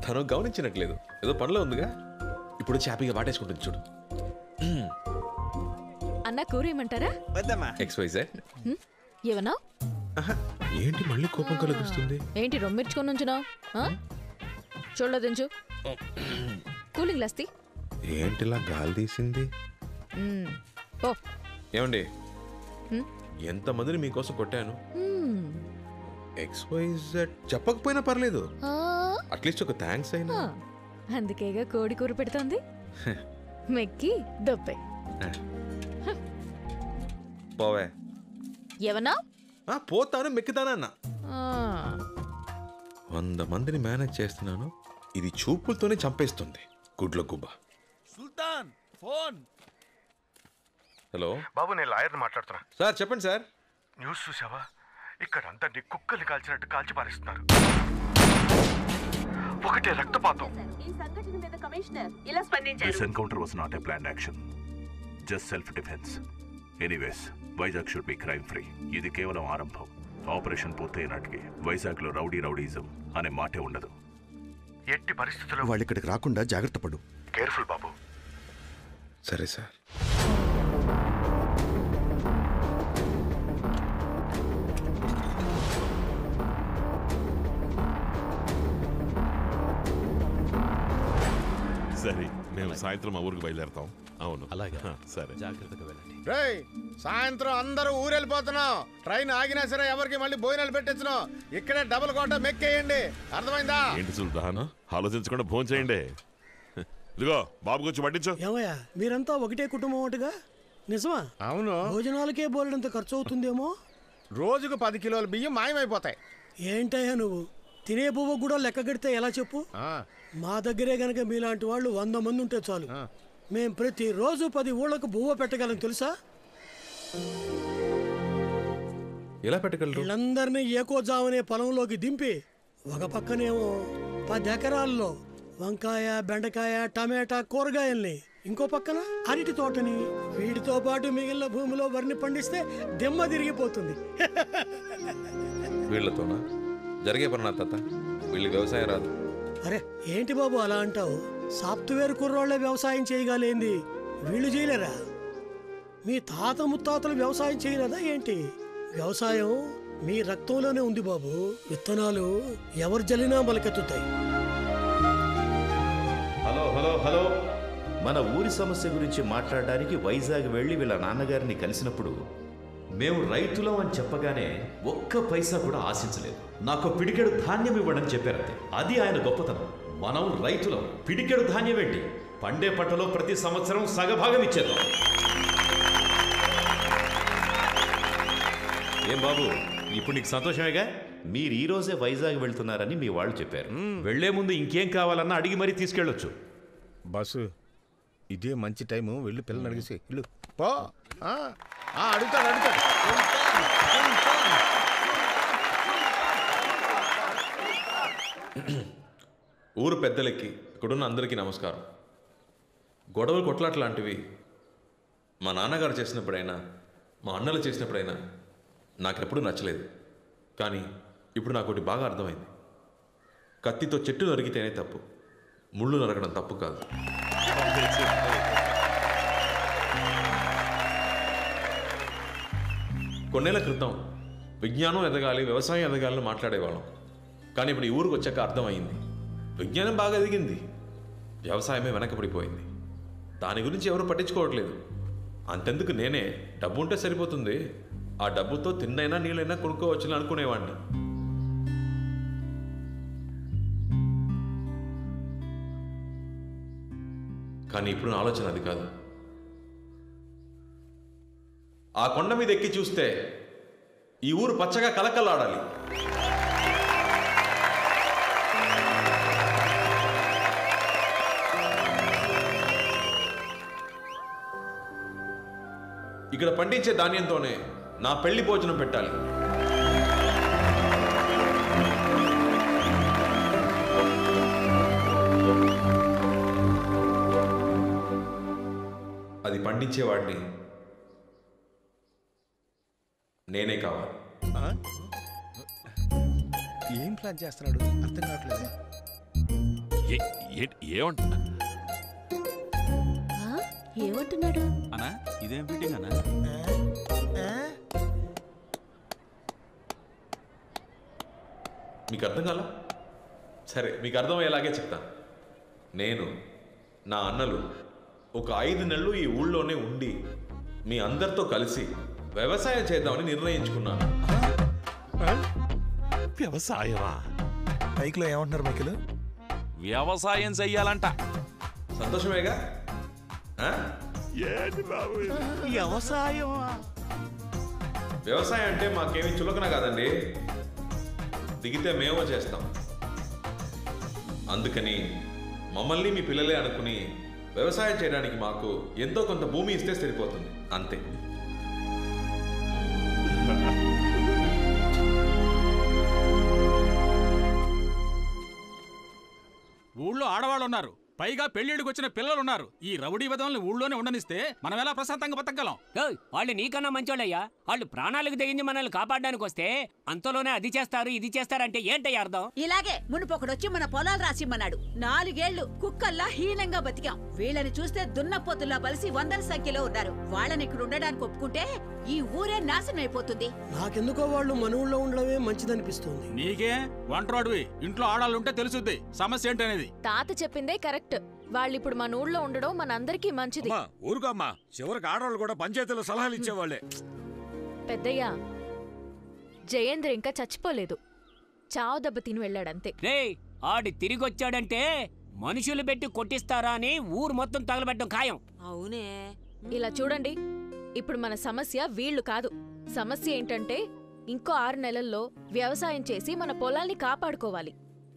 తను గమనించినట్లేదు, ఏదో పనిలో ఉందిగా. ఇప్పుడు హ్యాపీగా వాటేసుకుంటుంది చూడు. అన్న కూర ఏమంటారా? XYZ. ఏమన్నా? ఏంటి మళ్ళీ కోపం కలిగిస్తుంది? ఏంటి రొమ్మిర్చుకొని ఉంచున్నావు? చూడలేదించు. కూలింగ్ లస్తి ఏంటిలా గాలి తీసింది? ఓ ఏమండి, ఎంతమందిని మీకోసం కొట్టాను. XYZ చెప్పకపోయినా పర్లేదు, అట్లీస్ట్ ఒక థ్యాంక్స్ అయినా. అందుకేగా కోడి కూర పెడుతోంది. మెక్కి దొప్పే. పోవే. ఏమన్నా? పోతాను, మెక్కుతానన్నా. 100 మందిని మేనేజ్ చేస్తున్నాను, ఇది చూపులతోనే చంపేస్తుంది. గుడ్ల గుబ్బ. సుల్తాన్ ఫోన్. హలో బాబు, నేను లాయర్ని మాట్లాడుతున్నా. సార్ చెప్పండి సార్. న్యూస్ చూసావా? ఇక్కడ అందరినీ కుక్కల్ని కాల్చినట్టు కాల్చి పారేస్తున్నారు. ఒకటే రక్తపాతం. This encounter was not a planned action, just self-defense. Anyways, Vizag should be crime free. ఇది కేవలం ఆరంభం. ఆపరేషన్ పూర్తయ్యే నాటికి వైజాగ్లో రౌడీజం అనే మాటే ఉండదు. ఎట్టి పరిస్థితుల్లో వాళ్ళు ఇక్కడికి రాకుండా జాగ్రత్త పడు. కేర్ఫుల్ బాబు. సరే సార్. సరే, మేము సాయంత్రం మా ఊరికి బయలుదేరతాం. అవును, అలాగే. సరే, జాగ్రత్తగా వెళ్ళండి. సాయంత్రం అందరూ ఊరెళ్ళిపోతున్నాం. ట్రైన్ ఆగినా సరే ఎవరికి మళ్ళీ భోజనాలు పెట్టించను. ఇక్కడే డబుల్ కోట మెక్కేయండి, అర్థమైందా? ఏంటి సుల్తాన్, ఆలోచించకుండా ఫోన్ చేయండి. ఇదిగో బాబు గురించి పట్టించు. ఏమయ్యా, మీరంతా ఒకటే కుటుంబం ఒకటిగా? నిజమా? అవును. భోజనాలకే బోలెడంత ఖర్చు అవుతుందేమో. రోజుకు 10 కిలోల బియ్యం మాయమైపోతాయి. ఏంటయ్యా నువ్వు, తినే పువ్వు కూడా లెక్క కడితే ఎలా చెప్పు? మా దగ్గరే గనక మీలాంటి వాళ్ళు 100 మంది ఉంటే చాలు. మేం ప్రతిరోజు 10 ఊళ్ళకు బువ్వ పెట్టగలం తెలుసా? ఎలా పెట్టగలరు? వీళ్ళందరినీ ఏకోజామనే పొలంలోకి దింపి ఒక పక్కనేమో 10 ఎకరాల్లో వంకాయ, బెండకాయ, టమాటా కూరగాయల్ని, ఇంకో పక్కన అరటి తోటని, వీటితో పాటు మిగిలిన భూమిలో వరిని పండిస్తే దిమ్మ తిరిగిపోతుంది. వీళ్ళతోనా జరిగే పని నా తాత? వీళ్ళకి వ్యవసాయం రాదు. అరే ఏంటి బాబు అలా అంటావు? సాఫ్ట్వేర్ కుర్రోళ్లే వ్యవసాయం చేయగలేంది, వీళ్ళు చేయలేరా? మీ తాత ముత్తాతలు వ్యవసాయం చేయలేదా ఏంటి? వ్యవసాయం మీ రక్తంలోనే ఉంది బాబు. విత్తనాలు ఎవరు జల్లినా మొలకెత్తుతాయి. హలో హలో హలో, మన ఊరి సమస్య గురించి మాట్లాడడానికి వైజాగ్ వెళ్ళి వీళ్ళ నాన్నగారిని కలిసినప్పుడు మేము రైతులం అని చెప్పగానే ఒక్క పైసా కూడా ఆశించలేదు. నాకు పిడికెడు ధాన్యం ఇవ్వడని చెప్పారంతే. అది ఆయన గొప్పతనం. మనం రైతులం, పిడికెడు ధాన్యం ఏంటి, పండే పంటలో ప్రతి సంవత్సరం సగభాగం ఇచ్చేద్దాం. ఏం బాబు, ఇప్పుడు నీకు సంతోషమేగా? మీరు ఈ రోజే వైజాగ్ వెళ్తున్నారని మీ వాళ్ళు చెప్పారు. వెళ్లే ముందు ఇంకేం కావాలన్నా అడిగి మరీ తీసుకెళ్ళొచ్చు. బస్సు ఇదే మంచి టైము, వెళ్ళి పిల్లలు అడిగేసి ఇల్లు పో. అడుగుతాడు. ఊరు పెద్దలకి, ఇక్కడున్న అందరికీ నమస్కారం. గొడవలు కొట్లాట్లాంటివి మా నాన్నగారు చేసినప్పుడైనా, మా అన్నలు చేసినప్పుడైనా నాకెప్పుడు నచ్చలేదు. కానీ ఇప్పుడు నాకు ఒకటి బాగా అర్థమైంది. కత్తితో చెట్టు నరికితేనే తప్పు, ముళ్ళు నరకడం తప్పు కాదు. కొన్నేళ్ల క్రితం విజ్ఞానం ఎదగాలి, వ్యవసాయం ఎదగాలని మాట్లాడేవాళ్ళం. కానీ ఇప్పుడు ఈ ఊరికి వచ్చాక అర్థమైంది, విజ్ఞానం బాగా ఎదిగింది, వ్యవసాయమే వెనకబడిపోయింది. దాని గురించి ఎవరు పట్టించుకోవట్లేదు. అంతెందుకు, నేనే డబ్బు ఉంటే సరిపోతుంది, ఆ డబ్బుతో తిన్నైనా నీళ్ళైనా కొనుక్కోవచ్చుని అనుకునేవాడిని. కానీ ఇప్పుడు నా ఆలోచన అది కాదు. ఆ కొండ మీద ఎక్కి చూస్తే ఈ ఊరు పచ్చగా కలకల్లాడాలి. ఇక్కడ పండించే ధాన్యంతోనే నా పెళ్లి భోజనం పెట్టాలి. అది పండించేవాడిని నేనే కావాలి. ఏం ప్లాన్ చేస్తున్నాడు అర్థం కావట్లేదు. ఏమంటున్నా ఏమంటున్నాడు? అన్నా ఇదేం ఫిట్టింగ్ అన్నా? మీకు అర్థం కాల? సరే, మీకు అర్థమయ్యేలాగే చెప్తాను. నేను నా అన్నలు ఒక 5 నెలలు ఈ ఊళ్ళోనే ఉండి మీ అందరితో కలిసి వ్యవసాయం చేద్దామని నిర్ణయించుకున్నాను. వ్యవసాయమా? బైక్లో ఏమంటున్నారు మైకిల్? వ్యవసాయం చెయ్యాలంట. సంతోషమేగా? ఏంటి బాబు ఇది? వ్యవసాయమా? వ్యవసాయం అంటే మాకేమీ చులకన కాదండి. దిగితే మేమో చేస్తాం. అందుకని మమ్మల్ని మీ పిల్లలే అనుకుని వ్యవసాయం చేయడానికి మాకు ఎంతో కొంత భూమి ఇస్తే సరిపోతుంది, అంతే. ఊళ్ళో ఆడవాళ్ళు ఉన్నారు, పైగా పెళ్లిడికి వచ్చిన పిల్లలు ఉన్నారు. ఈ రౌడీ విధంలో ఊళ్ళోనే ఉండనిస్తే మనం ఎలా ప్రశాంతంగా బతకగలం? వాళ్ళు నీకన్నా మంచోళ్ళయ్యా. వాళ్ళు ప్రాణాలకు తెగించి మనల్ని కాపాడడానికి వస్తే అంతలోనే అది చేస్తారు ఇది చేస్తారంటే ఏంటయ్యా అర్థం? ఇలాగే మునుపొకడొచ్చి మన పొలాలు రాసిమ్మన్నాడు. 4 ఏళ్లు కుక్కల్లా హీనంగా బతికాం. వీళ్ళని చూస్తే దున్నపోతుల్లా బలిసి 100ల సంఖ్యలో ఉన్నారు. వాళ్ళని ఇక్కడ ఉండడానికి ఒప్పుకుంటే ఈ ఊరే నాశనం అయిపోతుంది. నాకెందుకో వాళ్ళు మన ఊళ్ళో ఉండడమే మంచిదనిపిస్తుంది. నీకే వంటరోడివి, ఇంట్లో ఆడాలు ఉంటే తెలుసుద్ది సమస్య ఏంటనేది. తాత చెప్పిందే కరెక్ట్. వాళ్ళు ఇప్పుడు మన ఊళ్ళో ఉండడం మనందరికీ మంచిది. ఊరుకోమ్మా, చివరికి ఆడవాళ్ళు కూడా పంచాయతీలో సలహాలు ఇచ్చేవాళ్లే. పెద్దయ్యా, జయేంద్ర ఇంకా చచ్చిపోలేదు. చావు దెబ్బ తిని వెళ్ళాడంతే. రేయ్, ఆడి తిరిగొచ్చాడంటే మనుషులు పెట్టి కొట్టిస్తారా అని ఊరు మొత్తం తగలబెట్టడం ఖాయం. అవునే. ఇలా చూడండి, ఇప్పుడు మన సమస్య వీళ్ళు కాదు. సమస్య ఏంటంటే ఇంకో 6 నెలల్లో వ్యవసాయం చేసి మన పొలాల్ని కాపాడుకోవాలి.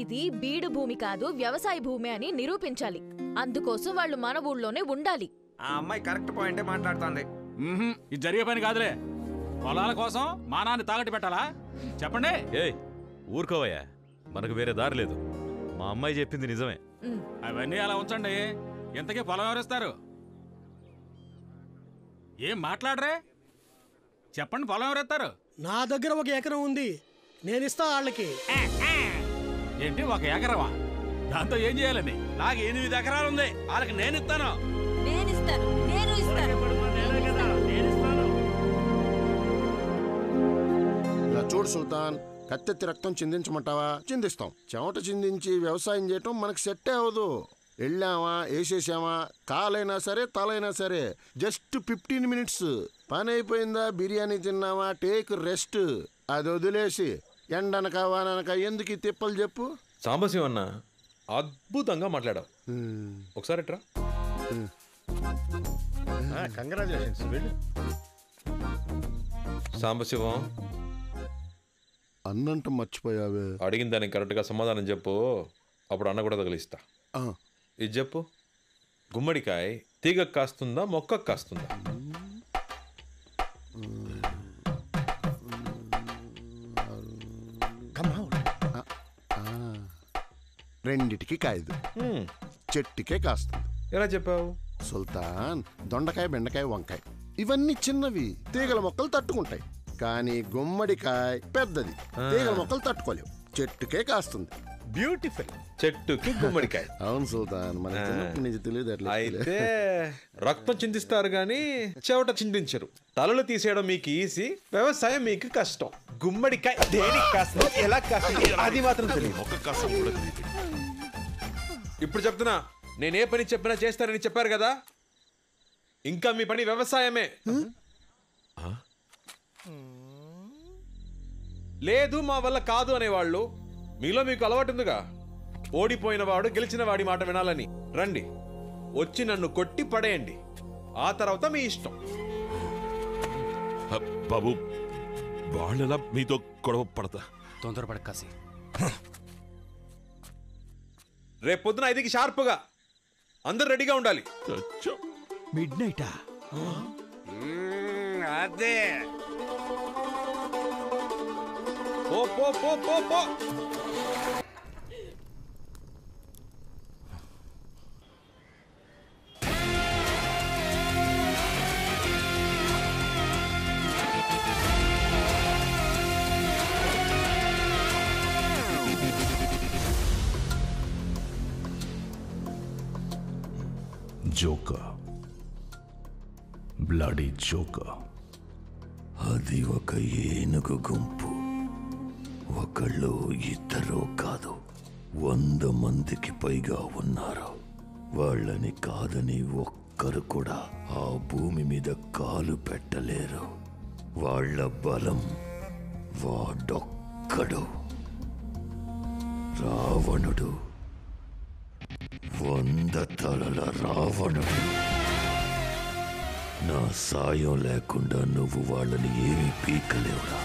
ఇది బీడు భూమి కాదు, వ్యవసాయ భూమి అని నిరూపించాలి. అందుకోసం వాళ్ళు మన ఊళ్ళోనే ఉండాలి. ఆ అమ్మాయి కరెక్ట్ పాయింటే మాట్లాడుతోంది. ఇది జరిగే పని కాదులే. పొలాల కోసం మానాన్ని తాగట్టు పెట్టాలా? చెప్పండి. ఏయ్ ఊరుకోవయ్యా, మనకు వేరే దారి లేదు. మా అమ్మాయి చెప్పింది నిజమే. అవన్నీ అలా ఉంచండి. ఇంతకీ పొలం ఎవరిస్తారు? ఏం మాట్లాడరే? చెప్పండి, పొలం ఎవరెత్తారు? నా దగ్గర 1 ఎకరం ఉంది, నేనిస్తా వాళ్ళకి. ఏంటి 1 ఎకరమా? దాంతో ఏం చేయాలని? నాకు 8 ఎకరాలు ఉంది, వాళ్ళకి నేను ఇస్తాను. ఇలా చూడు సుల్తాన్, కత్తెత్తి రక్తం చిందించమంటావా? చిందిస్తాం. చెమట చిందించి వ్యవసాయం చేయటం మనకు సెట్టే అవ్వదు. వెళ్ళామా, వేసేసామా, కాలైనా సరే తలైనా సరే జస్ట్ 15 మినిట్స్ పని అయిపోయిందా, బిర్యానీ తిన్నామా, టేక్ రెస్ట్. అది వదిలేసి ఎండనక వాననక ఎందుకు ఈ తిప్పలు చెప్పు. సాంబశివ అన్న, అద్భుతంగా మాట్లాడావు. ఒకసారి ఎట్రా. కంగ్రాచులేషన్స్. సాంబశివం, అన్నంట మర్చిపోయావే. అడిగిన దానికి కరెక్ట్గా సమాధానం చెప్పు, అప్పుడు అన్న కూడా తగిలిస్తా. ఇది చెప్పు, గుమ్మడికాయ తీగకు కాస్తుందా మొక్కకు కాస్తుందా? రెండిటికి కాయదు, చెట్టుకే కాస్తుంది. ఎలా చెప్పావు? సుల్తాన్, దొండకాయ, బెండకాయ, వంకాయ ఇవన్నీ చిన్నవి, తీగల మొక్కలు తట్టుకుంటాయి. కానీ గుమ్మడికాయ పెద్దది, తీగల మొక్కలు తట్టుకోలేవు, చెట్టుకే కాస్తుంది. బ్యూటిఫుల్. చెట్టుకి గుమ్మడికాయ. అవును సుల్తాన్, మన చిన్నప్పటి నుంచి తెలియదు. అయితే రక్తం చిందిస్తారు గాని చెవట చిందించరు. తలలు తీసేయడం మీకు ఈజీ, వ్యవసాయం మీకు కష్టం. గుమ్మడికాయ దేనికి కాస్తుంది, ఎలా కాస్తుంది అది మాత్రం తెలియదు. ఇప్పుడు చెప్తున్నా, నేనే పని చెప్పినా చేస్తారని చెప్పారు కదా, ఇంకా మీ పని వ్యవసాయమే. లేదు మా వల్ల కాదు అనేవాళ్ళు మీలో మీకు అలవాటు ఉందిగా. ఓడిపోయిన వాడు గెలిచిన వాడి మాట వినాలని. రండి, వచ్చి నన్ను కొట్టి పడేయండి, ఆ తర్వాత మీ ఇష్టం. బాబు, వాళ్ళెలా మీతో గొడవ పడతా? తొందరపడక కాసి. రేపు పొద్దున 5కి షార్ప్గా అందరు రెడీగా ఉండాలి. మిడ్నైటా? అదే. పో పో పో పో పో. Joker, bloody joker. అది ఒక ఏనుగు గుంపు. ఒకళ్ళు ఇద్దరు కాదు, 100 మందికి పైగా ఉన్నారు. వాళ్ళని కాదని ఒక్కరు కూడా ఆ భూమి మీద కాలు పెట్టలేరు. వాళ్ళ బలం వాడొక్కడు, రావణుడు. 100 తలల రావణుడు. నా సాయం లేకుండా నువ్వు వాళ్ళని ఏమీ పీకలేవురా.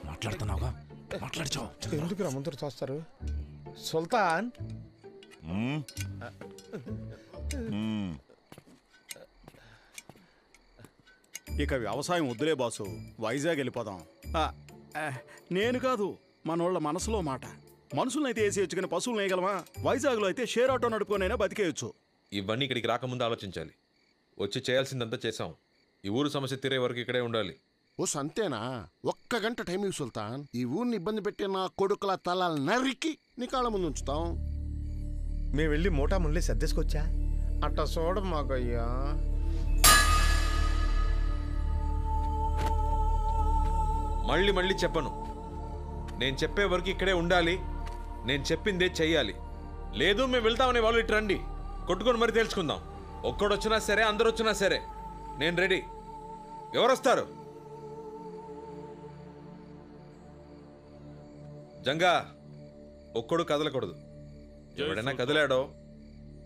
మాట్లాడుతున్నావుగా, మాట్లాడచావు. ఎందుకు ముందర చూస్తారు? సుల్తాన్, ఇక వ్యవసాయం వద్దులే బాసు, వైజాగ్ వెళ్ళిపోదాం. నేను కాదు, మనోళ్ళ మనసులో మాట. మనుషులనైతే వేసేయచ్చు కానీ పశువులు వేయగలమా? వైజాగ్లో అయితే షేర్ ఆటో నడుపుకొనైనా బతికేయచ్చు. ఇవన్నీ ఇక్కడికి రాకముందు ఆలోచించాలి. వచ్చి చేయాల్సిందంతా చేసాం. ఈ ఊరు సమస్య తీరే వరకు ఇక్కడే ఉండాలి. ఓ సంతేనా? 1 గంట టైం ఇవ్వు సుల్తాన్. ఈ ఊరిని ఇబ్బంది పెట్టి నా కొడుకుల తలాలు నరికి నీ కాళ్ళ ముందు ఉంచుతాం. మేము వెళ్ళి మూటా ముళ్ళి సర్దేసుకొచ్చా. అట్ట చూడ మాకయ్యా. మళ్ళీ చెప్పను. నేను చెప్పే వరకు ఇక్కడే ఉండాలి. నేను చెప్పిందే చెయ్యాలి. లేదు మేము వెళ్తామనే వాళ్ళు ఇటు రండి, కొట్టుకొని మరీ తెలుసుకుందాం. ఒక్కడొచ్చినా సరే, అందరు వచ్చినా సరే, నేను రెడీ. ఎవరొస్తారు? జంగా, ఒక్కడు కదలకూడదు. ఎవడైనా కదిలాడో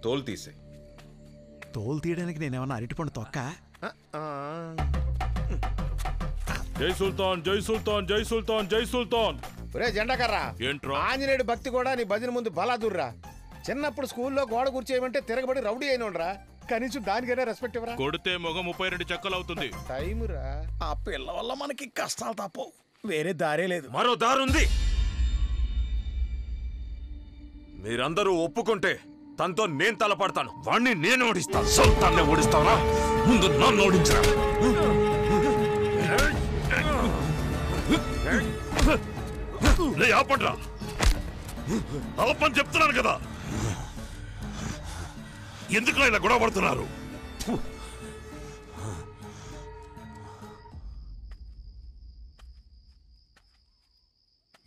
తోలు తీసే. తోలు తీయడానికి నేనేమన్నా అరటిపండు తొక్క? జై సుల్తాన్, జై సుల్తాన్, జై సుల్తాన్, జై సుల్తాన్. ఒరే జెండాకర్రా, ఏంట్రా? ఆంజనేయుడు భక్తి కూడా నీ భజన ముందు బలాదుర్రా. చిన్నప్పుడు స్కూల్లో గోడ కూర్చేయమంటే తిరగబడి రౌడీ అయినోడ్రా. కనీసం దానికైనా రెస్పెక్ట్ ఇవ్వరా? కొడితే మొగ 32 చెక్కలు అవుతుంది. టైమురా. ఆ పిల్ల వల్ల మనకి కష్టాలు తప్పవు, వేరే దారే లేదు. మరో దారుంది. మీరందరూ ఒప్పుకుంటే తనతో నేను తలపడతాను. వాణ్ణి నేను ఓడిస్తాను. సుల్తాన్నే ఓడిస్తావా? ముందు నన్ను ఓడించరా. ఆపండ్రా, ఆపని చెప్తున్నాను కదా. ఎందుకు ఇలా గొడవ పడుతున్నారు?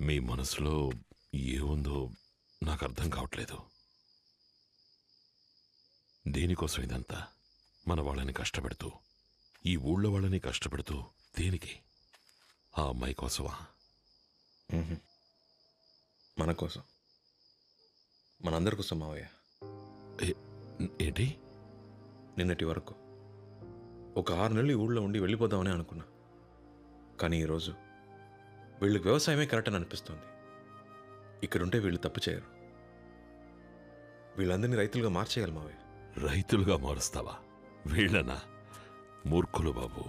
మీ మనసులో ఏముందో నాకు అర్థం కావట్లేదు. దేనికోసం ఇదంతా? మన వాళ్ళని కష్టపెడుతూ, ఈ ఊళ్ళో వాళ్ళని కష్టపెడుతూ దేనికి? ఆ అమ్మాయి కోసమా? మన కోసం, మనందరి కోసం మావయ్య. ఏంటి? నిన్నటి వరకు ఒక 6 నెలలు ఈ ఊళ్ళో ఉండి వెళ్ళిపోదామని అనుకున్నా. కానీ ఈరోజు వీళ్ళకి వ్యవసాయమే కరెక్ట్ అని అనిపిస్తుంది. ఇక్కడుంటే వీళ్ళు తప్పు చేయరు. వీళ్ళందరినీ రైతులుగా మార్చేయాలి మావయ్య. రైతులుగా మారుస్తావా? వీళ్ళనా? మూర్ఖులు బాబు.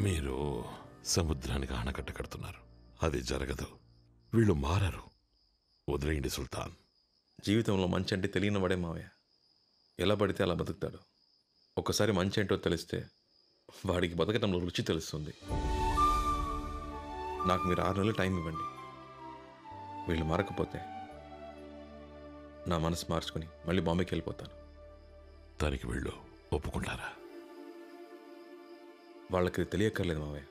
మీరు సముద్రానికి ఆనకట్ట కడుతున్నారు. అది జరగదు. వీళ్ళు మారరు. వదిలేయండి సుల్తాన్. జీవితంలో మంచి అంటే తెలియని వాడే మావయ్య. ఎలా పడితే అలా బతుకుతాడు. ఒక్కసారి మంచి ఏంటో తెలిస్తే వాడికి బతకటంలో రుచి తెలుస్తుంది. నాకు మీరు 6 నెలలు టైం ఇవ్వండి. వీళ్ళు మారకపోతే నా మనసు మార్చుకుని మళ్ళీ బాంబేకి వెళ్ళిపోతాను. దానికి వీళ్ళు ఒప్పుకుంటారా? వాళ్ళకి తెలియక్కర్లేదు మావయ్య.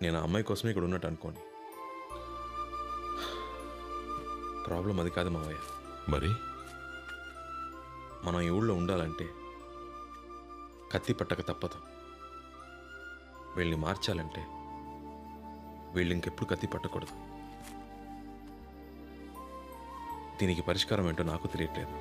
నేను ఆ అమ్మాయి కోసమే ఇక్కడ ఉన్నట్టు అనుకోని. ప్రాబ్లం అది కాదు మావయ్య. మరి మనం ఈ ఊళ్ళో ఉండాలంటే కత్తి పట్టక తప్పదు. వీళ్ళని మార్చాలంటే వీళ్ళు ఇంకెప్పుడు కత్తి పట్టకూడదు. దీనికి పరిష్కారం ఏంటో నాకు తెలియట్లేదు.